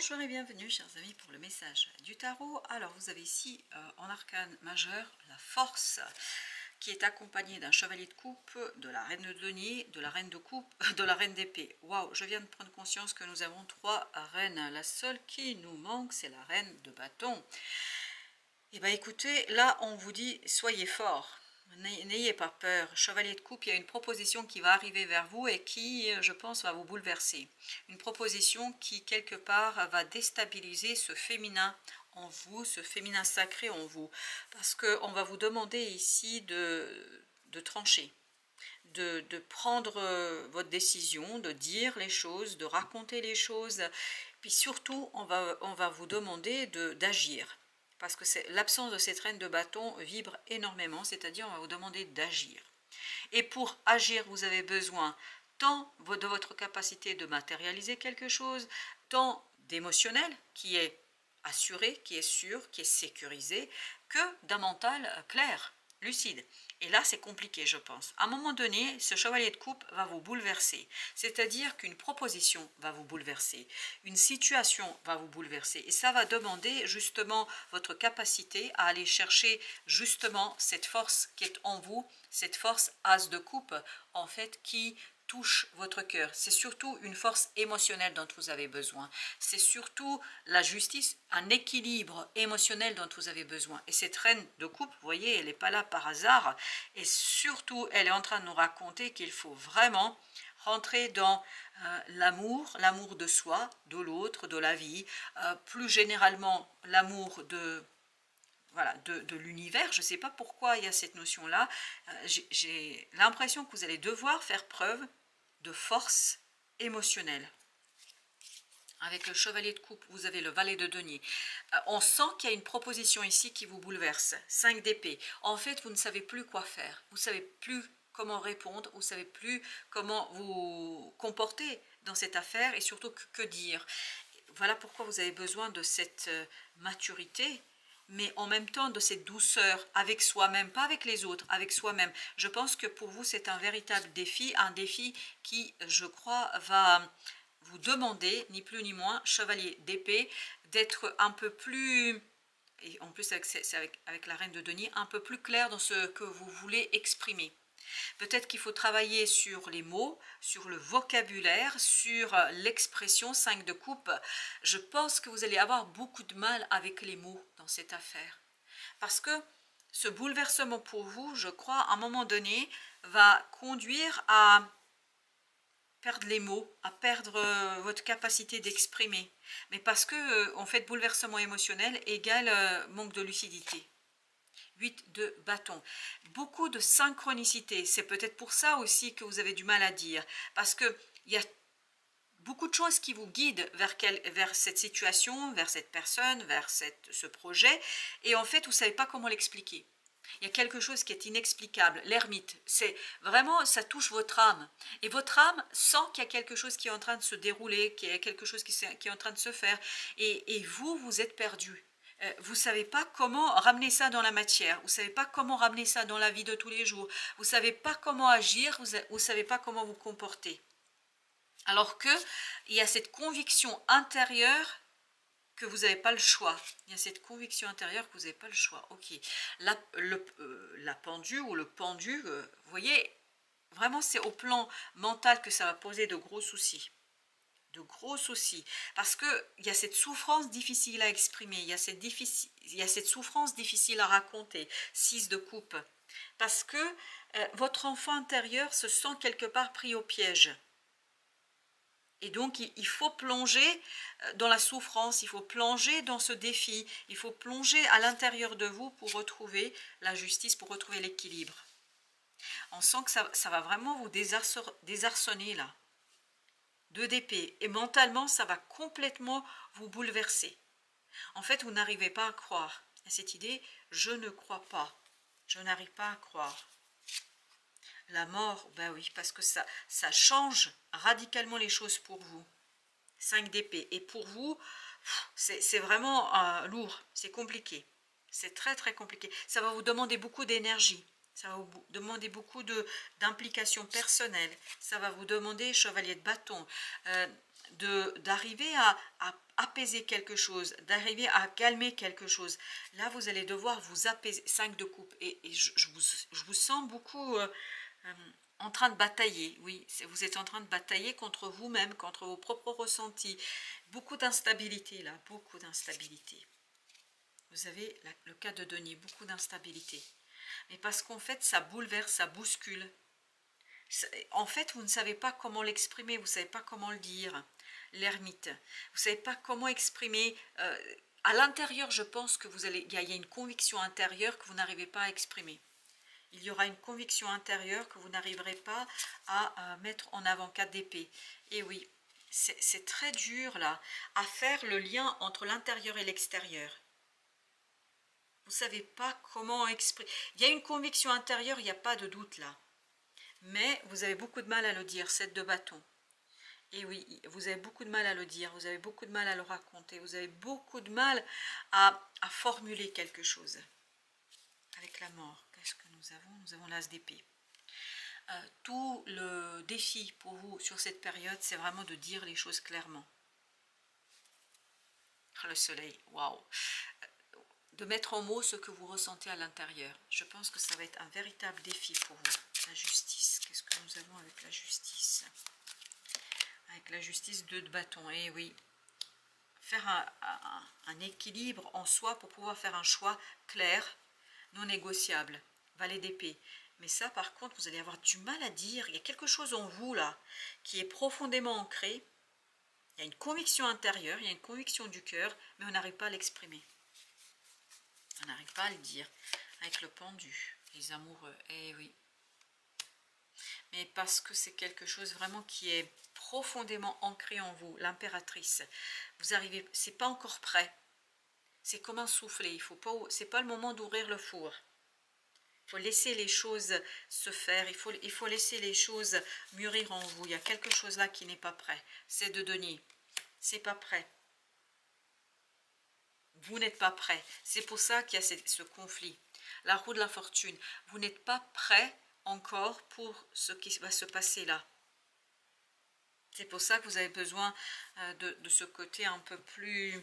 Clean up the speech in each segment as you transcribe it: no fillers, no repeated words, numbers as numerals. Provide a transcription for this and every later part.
Bonjour et bienvenue chers amis pour le message du tarot. Alors vous avez ici en arcane majeur la force qui est accompagnée d'un chevalier de coupe, de la reine de denier, de la reine de coupe, de la reine d'épée. Waouh, je viens de prendre conscience que nous avons trois reines. La seule qui nous manque c'est la reine de bâton. Et bien écoutez, là on vous dit soyez forts. N'ayez pas peur, chevalier de coupe, il y a une proposition qui va arriver vers vous et qui, je pense, va vous bouleverser. Une proposition qui, quelque part, va déstabiliser ce féminin en vous, ce féminin sacré en vous. Parce qu'on va vous demander ici de trancher, de prendre votre décision, de dire les choses, de raconter les choses. Puis surtout, on va vous demander d'agir. Parce que l'absence de cette reine de bâton vibre énormément, c'est-à-dire on va vous demander d'agir. Et pour agir, vous avez besoin tant de votre capacité de matérialiser quelque chose, tant d'émotionnel qui est assuré, qui est sûr, qui est sécurisé, que d'un mental clair, lucide. Et là, c'est compliqué, je pense. À un moment donné, ce chevalier de coupe va vous bouleverser. C'est-à-dire qu'une proposition va vous bouleverser. Une situation va vous bouleverser. Et ça va demander justement votre capacité à aller chercher justement cette force qui est en vous, cette force as de coupe, en fait, qui touche votre cœur. C'est surtout une force émotionnelle dont vous avez besoin. C'est surtout la justice, un équilibre émotionnel dont vous avez besoin. Et cette reine de coupe, vous voyez, elle n'est pas là par hasard. Et surtout, elle est en train de nous raconter qu'il faut vraiment rentrer dans l'amour de soi, de l'autre, de la vie, plus généralement l'amour voilà, de l'univers. Je ne sais pas pourquoi il y a cette notion-là. J'ai l'impression que vous allez devoir faire preuve de force émotionnelle. Avec le chevalier de coupe, vous avez le valet de denier. On sent qu'il y a une proposition ici qui vous bouleverse. 5 d'épée. En fait, vous ne savez plus quoi faire. Vous ne savez plus comment répondre. Vous ne savez plus comment vous comporter dans cette affaire et surtout que dire. Voilà pourquoi vous avez besoin de cette maturité, mais en même temps de cette douceur avec soi-même, pas avec les autres, avec soi-même. Je pense que pour vous, c'est un véritable défi, un défi qui, je crois, va vous demander, ni plus ni moins, chevalier d'épée, d'être un peu plus, et en plus avec la reine de denier, un peu plus clair dans ce que vous voulez exprimer. Peut-être qu'il faut travailler sur les mots, sur le vocabulaire, sur l'expression 5 de coupe. Je pense que vous allez avoir beaucoup de mal avec les mots dans cette affaire. Parce que ce bouleversement pour vous, je crois, à un moment donné, va conduire à perdre les mots, à perdre votre capacité d'exprimer. Mais parce que, en fait, bouleversement émotionnel égale manque de lucidité. 8 de bâton. Beaucoup de synchronicité. C'est peut-être pour ça aussi que vous avez du mal à dire. Parce qu'il y a beaucoup de choses qui vous guident vers cette situation, vers cette personne, vers ce projet. Et en fait, vous ne savez pas comment l'expliquer. Il y a quelque chose qui est inexplicable. L'ermite, c'est vraiment, ça touche votre âme. Et votre âme sent qu'il y a quelque chose qui est en train de se dérouler, qu'il y a quelque chose qui est en train de se faire. Et vous êtes perdu. Vous ne savez pas comment ramener ça dans la matière, vous ne savez pas comment ramener ça dans la vie de tous les jours, vous ne savez pas comment agir, vous ne savez pas comment vous comporter. Alors qu'il y a cette conviction intérieure que vous n'avez pas le choix. Il y a cette conviction intérieure que vous n'avez pas le choix. Ok, la pendue ou le pendu, vous voyez, vraiment c'est au plan mental que ça va poser de gros soucis. De gros soucis, parce qu'il y a cette souffrance difficile à exprimer, il y a cette souffrance difficile à raconter, 6 de coupe, parce que votre enfant intérieur se sent quelque part pris au piège. Et donc, il faut plonger dans la souffrance, il faut plonger dans ce défi, il faut plonger à l'intérieur de vous pour retrouver la justice, pour retrouver l'équilibre. On sent que ça va vraiment vous désarçonner là. 2 d'épée, et mentalement ça va complètement vous bouleverser. En fait, vous n'arrivez pas à croire à cette idée, je ne crois pas, je n'arrive pas à croire. La mort, ben oui, parce que ça change radicalement les choses pour vous. 5 d'épée, et pour vous, c'est vraiment lourd, c'est compliqué, c'est très très compliqué. Ça va vous demander beaucoup d'énergie. Ça va vous demander beaucoup d'implication personnelle. Ça va vous demander chevalier de bâton. d'arriver à apaiser quelque chose, d'arriver à calmer quelque chose. Là, vous allez devoir vous apaiser. 5 de coupe. Et je vous sens beaucoup en train de batailler. Oui, vous êtes en train de batailler contre vous-même, contre vos propres ressentis. Beaucoup d'instabilité là, beaucoup d'instabilité. Vous avez le cas de denier, beaucoup d'instabilité. Mais parce qu'en fait, ça bouleverse, ça bouscule. En fait, vous ne savez pas comment l'exprimer, vous ne savez pas comment le dire, l'ermite. Vous ne savez pas comment exprimer. À l'intérieur, je pense que il y a une conviction intérieure que vous n'arrivez pas à exprimer. Il y aura une conviction intérieure que vous n'arriverez pas à mettre en avant. 4 d'épée. Et oui, c'est très dur là, à faire le lien entre l'intérieur et l'extérieur. Vous ne savez pas comment exprimer. Il y a une conviction intérieure, il n'y a pas de doute là. Mais vous avez beaucoup de mal à le dire, 7 de bâton. Et oui, vous avez beaucoup de mal à le dire, vous avez beaucoup de mal à le raconter, vous avez beaucoup de mal à formuler quelque chose. Avec la mort, qu'est-ce que nous avons? Nous avons l'as d'épée. Tout le défi pour vous sur cette période, c'est vraiment de dire les choses clairement. Le soleil, waouh! De mettre en mots ce que vous ressentez à l'intérieur. Je pense que ça va être un véritable défi pour vous. La justice, qu'est-ce que nous avons avec la justice? Avec la justice, 2 de bâton. Et oui, faire un équilibre en soi pour pouvoir faire un choix clair, non négociable. Valet d'épée. Mais ça, par contre, vous allez avoir du mal à dire. Il y a quelque chose en vous, là, qui est profondément ancré. Il y a une conviction intérieure, il y a une conviction du cœur, mais on n'arrive pas à l'exprimer. On n'arrive pas à le dire. Avec le pendu, les amoureux. Eh oui. Mais parce que c'est quelque chose vraiment qui est profondément ancré en vous, l'impératrice. Vous arrivez, c'est pas encore prêt. C'est comme un soufflet. Il faut pas, c'est pas le moment d'ouvrir le four. Il faut laisser les choses se faire. Il faut laisser les choses mûrir en vous. Il y a quelque chose là qui n'est pas prêt. C'est de denier. C'est pas prêt. Vous n'êtes pas prêt. C'est pour ça qu'il y a ce conflit. La roue de la fortune. Vous n'êtes pas prêt encore pour ce qui va se passer là. C'est pour ça que vous avez besoin de ce côté un peu plus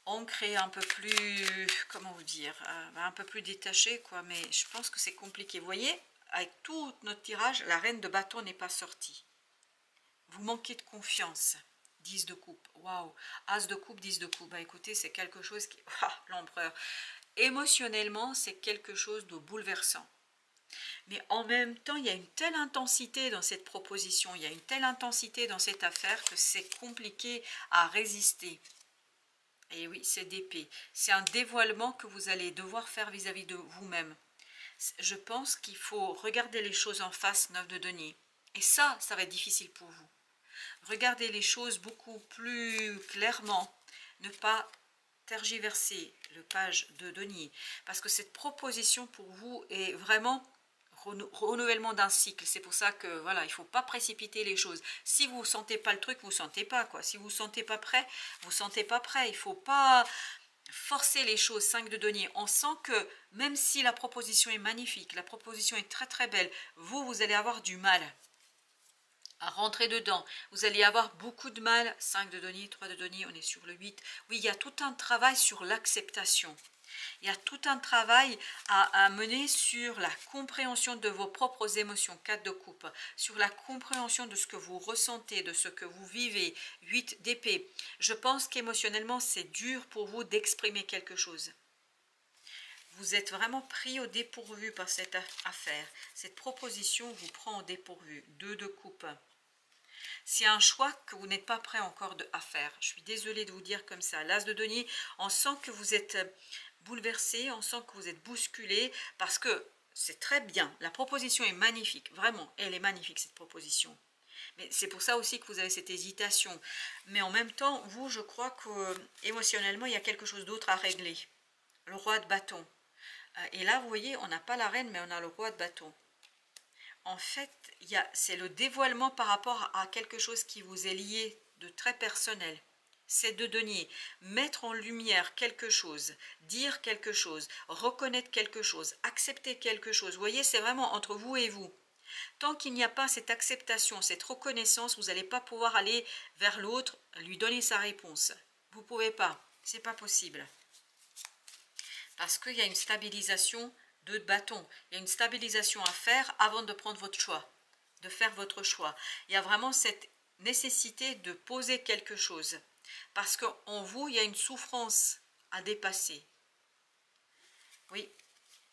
ancré, un peu plus, comment vous dire, un peu plus détaché, quoi. Mais je pense que c'est compliqué. Vous voyez, avec tout notre tirage, la reine de bâton n'est pas sortie. Vous manquez de confiance. 10 de coupe, waouh, as de coupe, 10 de coupe. Bah écoutez, c'est quelque chose qui, l'empereur. Émotionnellement, c'est quelque chose de bouleversant. Mais en même temps, il y a une telle intensité dans cette proposition, il y a une telle intensité dans cette affaire que c'est compliqué à résister. Et oui, c'est d'épée. C'est un dévoilement que vous allez devoir faire vis-à-vis de vous-même. Je pense qu'il faut regarder les choses en face, 9 de denier. Et ça va être difficile pour vous. Regardez les choses beaucoup plus clairement. Ne pas tergiverser le page de denier. Parce que cette proposition pour vous est vraiment renouvellement d'un cycle. C'est pour ça que voilà, il ne faut pas précipiter les choses. Si vous ne sentez pas le truc, vous ne sentez pas, quoi. Si vous ne sentez pas prêt, vous ne sentez pas prêt. Il ne faut pas forcer les choses. 5 de denier. On sent que même si la proposition est magnifique, la proposition est très très belle, vous allez avoir du mal à rentrer dedans. Vous allez avoir beaucoup de mal. 5 de denier, 3 de denier, on est sur le 8. Oui, il y a tout un travail sur l'acceptation. Il y a tout un travail à mener sur la compréhension de vos propres émotions, 4 de coupe, sur la compréhension de ce que vous ressentez, de ce que vous vivez, 8 d'épée. Je pense qu'émotionnellement, c'est dur pour vous d'exprimer quelque chose. Vous êtes vraiment pris au dépourvu par cette affaire. Cette proposition vous prend au dépourvu. 2 de coupe. C'est un choix que vous n'êtes pas prêt encore à faire. Je suis désolée de vous dire comme ça. L'as de denier, on sent que vous êtes bouleversé, on sent que vous êtes bousculé, parce que c'est très bien. La proposition est magnifique, vraiment, elle est magnifique cette proposition. Mais c'est pour ça aussi que vous avez cette hésitation. Mais en même temps, vous, je crois que émotionnellement, il y a quelque chose d'autre à régler. Le roi de bâton. Et là, vous voyez, on n'a pas la reine, mais on a le roi de bâton. En fait, c'est le dévoilement par rapport à quelque chose qui vous est lié de très personnel. C'est de denier, mettre en lumière quelque chose, dire quelque chose, reconnaître quelque chose, accepter quelque chose. Vous voyez, c'est vraiment entre vous et vous. Tant qu'il n'y a pas cette acceptation, cette reconnaissance, vous n'allez pas pouvoir aller vers l'autre, lui donner sa réponse. Vous ne pouvez pas, c'est pas possible. Parce qu'il y a une stabilisation de bâton, il y a une stabilisation à faire avant de prendre votre choix, de faire votre choix. Il y a vraiment cette nécessité de poser quelque chose. Parce qu'en vous, il y a une souffrance à dépasser. Oui.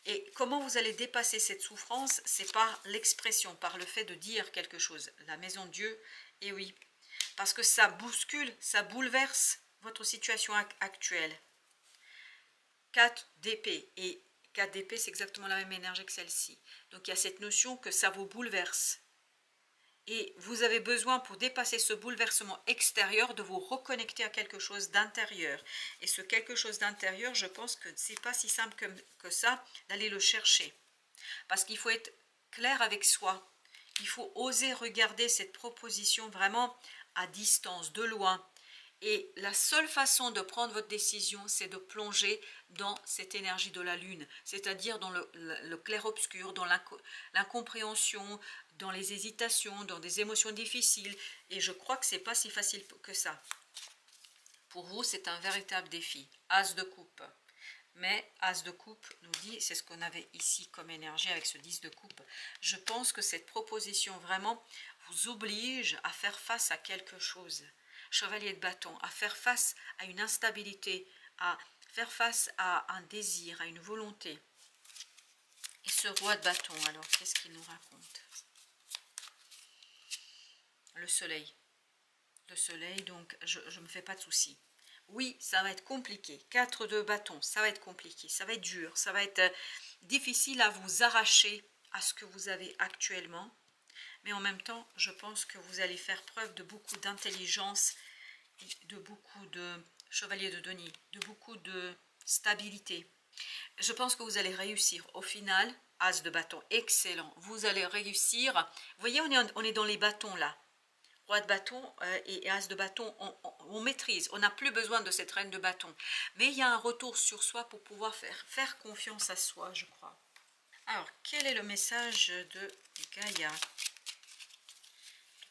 Et comment vous allez dépasser cette souffrance? C'est par l'expression, par le fait de dire quelque chose. La maison de Dieu, et oui. Parce que ça bouscule, ça bouleverse votre situation actuelle. 4 d'épée. Et 4 d'épée, c'est exactement la même énergie que celle-ci. Donc il y a cette notion que ça vous bouleverse. Et vous avez besoin, pour dépasser ce bouleversement extérieur, de vous reconnecter à quelque chose d'intérieur. Et ce quelque chose d'intérieur, je pense que ce n'est pas si simple que ça d'aller le chercher. Parce qu'il faut être clair avec soi. Il faut oser regarder cette proposition vraiment à distance, de loin. Et la seule façon de prendre votre décision, c'est de plonger dans cette énergie de la lune, c'est-à-dire dans le clair-obscur, dans l'incompréhension, dans les hésitations, dans des émotions difficiles. Et je crois que ce n'est pas si facile que ça. Pour vous, c'est un véritable défi. As de coupe. Mais As de coupe nous dit, c'est ce qu'on avait ici comme énergie avec ce 10 de coupe. Je pense que cette proposition vraiment vous oblige à faire face à quelque chose. Chevalier de bâton, à faire face à une instabilité, à faire face à un désir, à une volonté. Et ce roi de bâton, alors, qu'est-ce qu'il nous raconte? Le soleil. Le soleil, donc, je ne me fais pas de soucis. Oui, ça va être compliqué. 4 de bâton, ça va être compliqué, ça va être dur, ça va être difficile à vous arracher à ce que vous avez actuellement. Mais en même temps, je pense que vous allez faire preuve de beaucoup d'intelligence, de beaucoup de chevalier de denier, de beaucoup de stabilité. Je pense que vous allez réussir. Au final, As de bâton, excellent. Vous allez réussir. Vous voyez, on est dans les bâtons là. Roi de bâton et As de bâton, on maîtrise. On n'a plus besoin de cette reine de bâton. Mais il y a un retour sur soi pour pouvoir faire confiance à soi, je crois. Alors, quel est le message de Gaïa?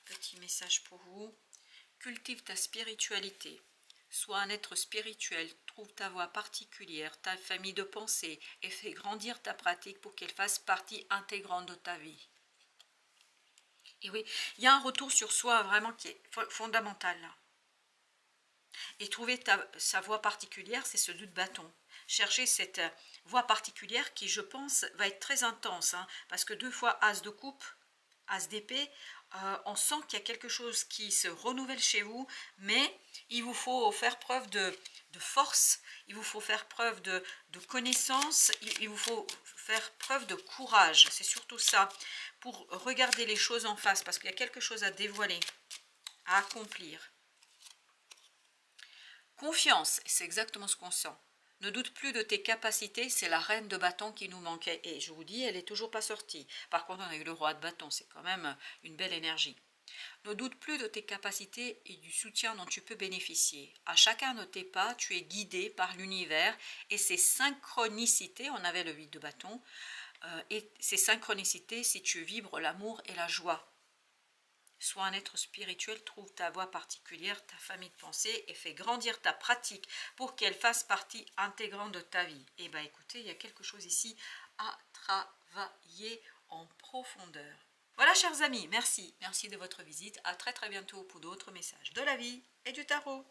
Petit message pour vous. Cultive ta spiritualité. Sois un être spirituel. Trouve ta voie particulière, ta famille de pensée et fais grandir ta pratique pour qu'elle fasse partie intégrante de ta vie. Et oui, il y a un retour sur soi vraiment qui est fondamental là. Et trouver sa voie particulière, c'est celui de bâton. Chercher cette voie particulière qui, je pense, va être très intense. Hein, parce que 2 fois As de coupe, As d'épée, on sent qu'il y a quelque chose qui se renouvelle chez vous, mais il vous faut faire preuve de force, il vous faut faire preuve de connaissance, il vous faut faire preuve de courage. C'est surtout ça, pour regarder les choses en face, parce qu'il y a quelque chose à dévoiler, à accomplir. Confiance, c'est exactement ce qu'on sent. Ne doute plus de tes capacités, c'est la reine de bâton qui nous manquait. Et je vous dis, elle n'est toujours pas sortie. Par contre, on a eu le roi de bâton, c'est quand même une belle énergie. Ne doute plus de tes capacités et du soutien dont tu peux bénéficier. À chacun de tes pas, tu es guidé par l'univers et ses synchronicités, on avait le 8 de bâton, et ces synchronicités, si tu vibres l'amour et la joie. Sois un être spirituel, trouve ta voie particulière, ta famille de pensée et fais grandir ta pratique pour qu'elle fasse partie intégrante de ta vie. Et bien écoutez, il y a quelque chose ici à travailler en profondeur. Voilà chers amis, merci de votre visite. À très bientôt pour d'autres messages de la vie et du tarot.